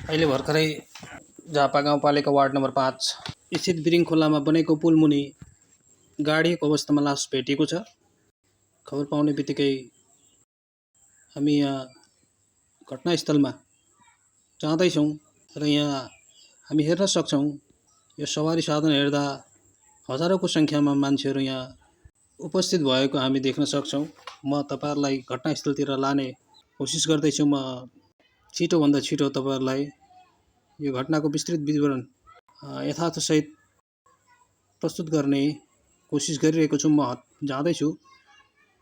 अहिले भर्खरै झापा गाउँपालिका वार्ड नम्बर 5 स्थित बिरिङ खोलामा बनेको पुल मुनि गाडिएको अवस्थामा लास भेटिएको छ। खबर पाउने बित्तिकै हामी यहाँ घटनास्थलमा जाँदैछौँ र यहाँ हामी हेर्न सक्छौँ यो सवारी साधन हेर्दा हजारौंको सङ्ख्यामा मान्छेहरू यहाँ उपस्थित भएको हामी देख्न सक्छौँ। म तपाईहरुलाई घटनास्थलतिर लाने कोसिस गर्दैछु। म छिटोभन्दा छिटो तपाईहरुलाई यो घटनाको विस्तृत विवरण यथार्थसहित प्रस्तुत गर्ने कोसिस गरिरहेको छु। म जाँदैछु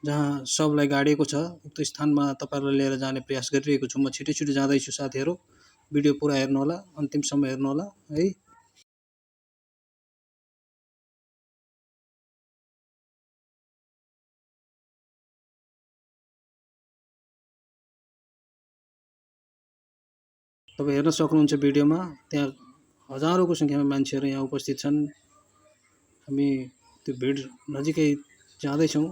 जहाँ सबलाई गाडिएको छ उक्त स्थानमा तपाईहरुलाई लिएर जाने प्रयास गरिरहेको छु। म छिटो जाँदैछु साथीहरु, भिडियो पुरा हेर्नु होला, अन्तिमसम्म हेर्नु होला है। तपाईं हेर्न सक्नुहुन्छ भिडियोमा, त्यहाँ हजारौंको संख्यामा मान्छेहरू यहाँ उपस्थित छन्। हामी त्यो भिड नजिकै जाँदैछौँ।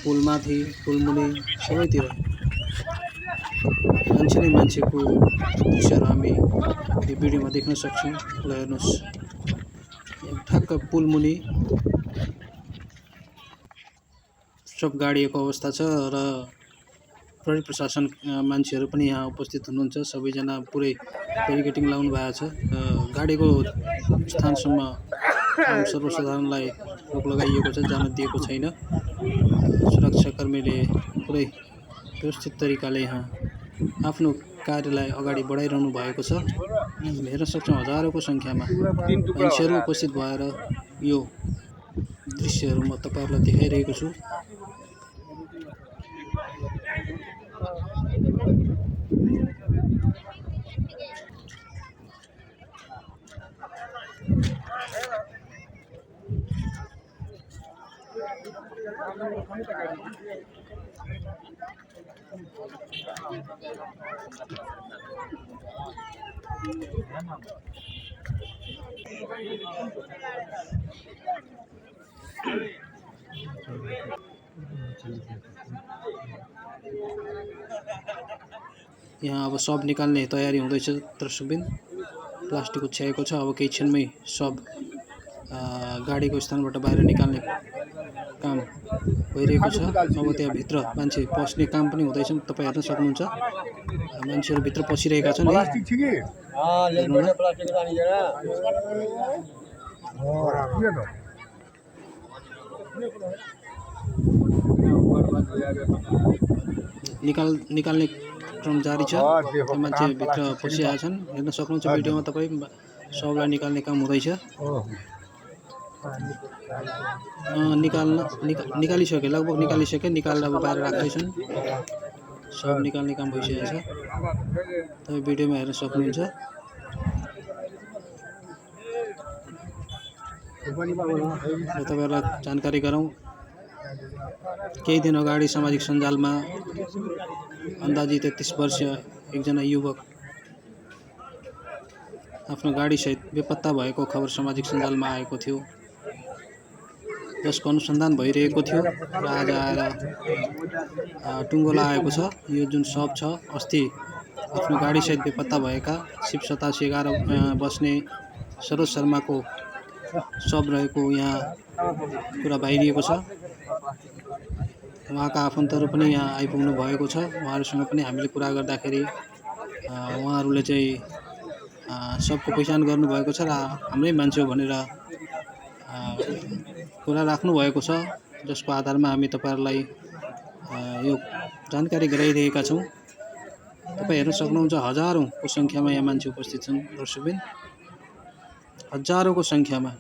पुलमाथि, पुलमुनि सबैतिर मान्छे नै मान्छेको दृश्यहरू हामी यो भिडियोमा देख्न सक्छौँ। ल हेर्नुस्, ठ्याक्क पुलमुनि सब गाडिएको अवस्था छ र प्रहरी प्रशासन मान्छेहरू पनि यहाँ उपस्थित हुनुहुन्छ। सबैजना पुरै ब्यारिकेडिङ लाउनु भएको छ। गाडीको स्थानसम्म सर्वसाधारणलाई रोक लगाइएको छ, जान दिएको छैन। सुरक्षाकर्मीले पुरै व्यवस्थित तरिकाले यहाँ आफ्नो कार्यलाई अगाडि बढाइरहनु भएको छ। हेर्न सक्छौँ हजारौंको सङ्ख्यामा मान्छेहरू उपस्थित भएर यो दृश्यहरू म तपाईहरुलाई देखाइरहेको छु। यहाँ अब सब निकाल्ने तयारी हुँदैछ। दर्शकबिन, प्लास्टिक ओछ्याएको छ। अब केही क्षणमै सब गाडीको स्थानबाट बाहिर निकाल्ने काम भइरहेको छ। अब त्यहाँ भित्र मान्छे पस्ने काम पनि हुँदैछ। तपाईं हेर्न सक्नुहुन्छ मान्छेहरू भित्र पसिरहेका छन् है। निकाल्ने क्रम जारी छ। मान्छे भित्र पसिरहेका छन्। हेर्न सक्नुहुन्छ भिडियोमा तपाईं, सबलाई निकाल्ने काम हुँदैछ। निकालिसके, लगभग निकालिसके। निकालेर अब बाहिर राख्दैछन्। सब निकाल्ने काम भइसकेको छ। तपाईँ भिडियोमा हेर्न सक्नुहुन्छ। तपाईहरुलाई जानकारी गरौँ, केही दिन अगाडि सामाजिक सञ्जालमा अन्दाजी 33 वर्षीय एकजना युवक आफ्नो गाडीसहित बेपत्ता भएको खबर सामाजिक सञ्जालमा आएको थियो, जसको अनुसन्धान भइरहेको थियो र आज आएर टुङ्गो लगाएको छ। यो जुन शव छ, अस्ति आफ्नो गाडीसहित बेपत्ता भएका शिव 8711 बस्ने सरोज शर्माको शव रहेको यहाँ कुरा बाहिरिएको छ। उहाँका आफन्तहरू पनि यहाँ आइपुग्नु भएको छ। उहाँहरूसँग पनि हामीले कुरा गर्दाखेरि उहाँहरूले चाहिँ सबको पहिचान गर्नुभएको छ र हाम्रै मान्छे हो भनेर कुरा राख्नु भएको छ, जसको आधारमा हामी तपाईहरुलाई यो जानकारी गराइरहेका छौँ। तपाईं हेर्न सक्नुहुन्छ हजारौंको सङ्ख्यामा यहाँ मान्छे उपस्थित छन्। दर्शकबिन, हजारौंको सङ्ख्यामा।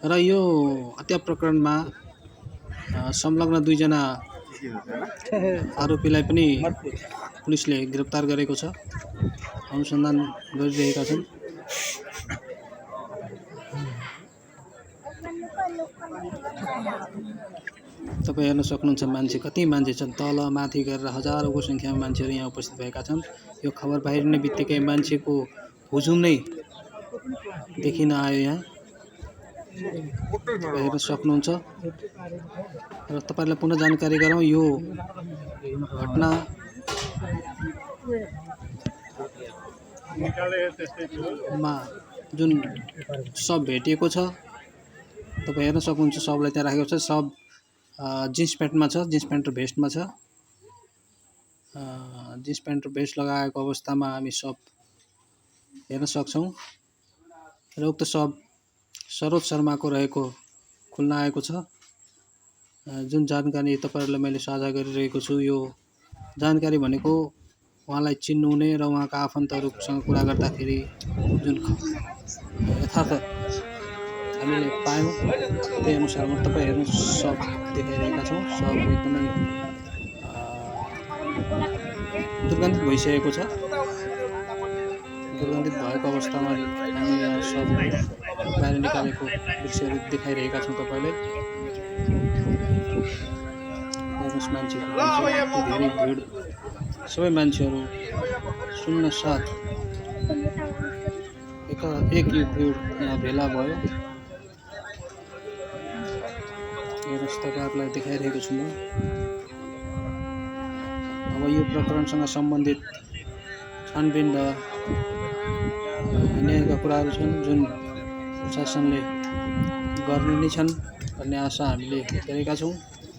र यो हत्या प्रकरणमा संलग्न 2 जना आरोपीलाई पनि पुलिसले गिरफ्तार गरेको छ, अनुसन्धान गरिरहेका छन्। तपाईं हेर्न सक्नुहुन्छ मान्छे कति मान्छे छन्। तल माथि गरेर हजारौंको सङ्ख्यामा मान्छेहरू यहाँ उपस्थित भएका छन्। यो खबर बाहिरिने बित्तिकै मान्छेको हुजुम नै देखिन आयो यहाँ। तपाईं हेर्न सक्नुहुन्छ। र तपाईहरुलाई पुनः जानकारी गरौँ, यो घटना मा जुन सब भेटिएको छ तपाईँ हेर्न सक्नुहुन्छ। सबलाई त्यहाँ राखेको छ। सब जिन्स प्यान्टमा छ, जिन्स प्यान्ट र भेस्टमा छ। जिन्स प्यान्ट र भेस्ट लगाएको अवस्थामा हामी सब हेर्न सक्छौँ र उक्त सब सरोज शर्माको रहेको खुल्न आएको छ। जुन जानकारी तपाईहरुलाई मैले साझा गरिरहेको छु, यो जानकारी भनेको उहाँलाई चिन्नुहुने र उहाँका आफन्तहरूसँग कुरा गर्दाखेरि जुन यथार्थ हामीले पायौँ त्यही अनुसारमा तपाईँ हेर्नु सब देखाइरहेका छौँ। सब एकदमै दुर्गन्धित भइसकेको छ। दुर्गन्धित भएको अवस्थामा हामी यहाँ सब बाहिर निकालेको दृश्यहरू देखाइरहेका छौँ तपाईलाई। हेर्नुहोस् मान्छेहरू धेरै भिड, सबै मान्छेहरू सुन्न साथ एक यो भिड यहाँ भेला भयो। हेर्नुहोस् तपाईहरुलाई देखाइरहेको छु म। अब यो प्रकरणसँग सम्बन्धित छानबिन र न्यायका कुराहरू छन् जुन प्रशासनले गर्ने नै छन् भन्ने आशा हामीले गरेका छौँ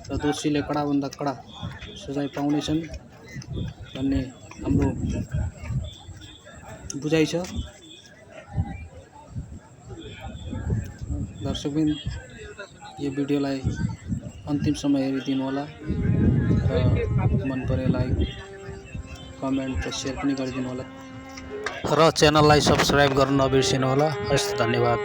र दोषीले कडाभन्दा कडा सजाय पाउनेछन् भन्ने हाम्रो बुझाइ छ। दर्शकबिन यो भिडियोलाई अन्तिमसम्म हेरिदिनु होला र मन परे लाइक, कमेन्ट र सेयर पनि गरिदिनु होला र च्यानललाई सब्स्क्राइब गर्न नबिर्सिनु होला। हस्, धन्यवाद।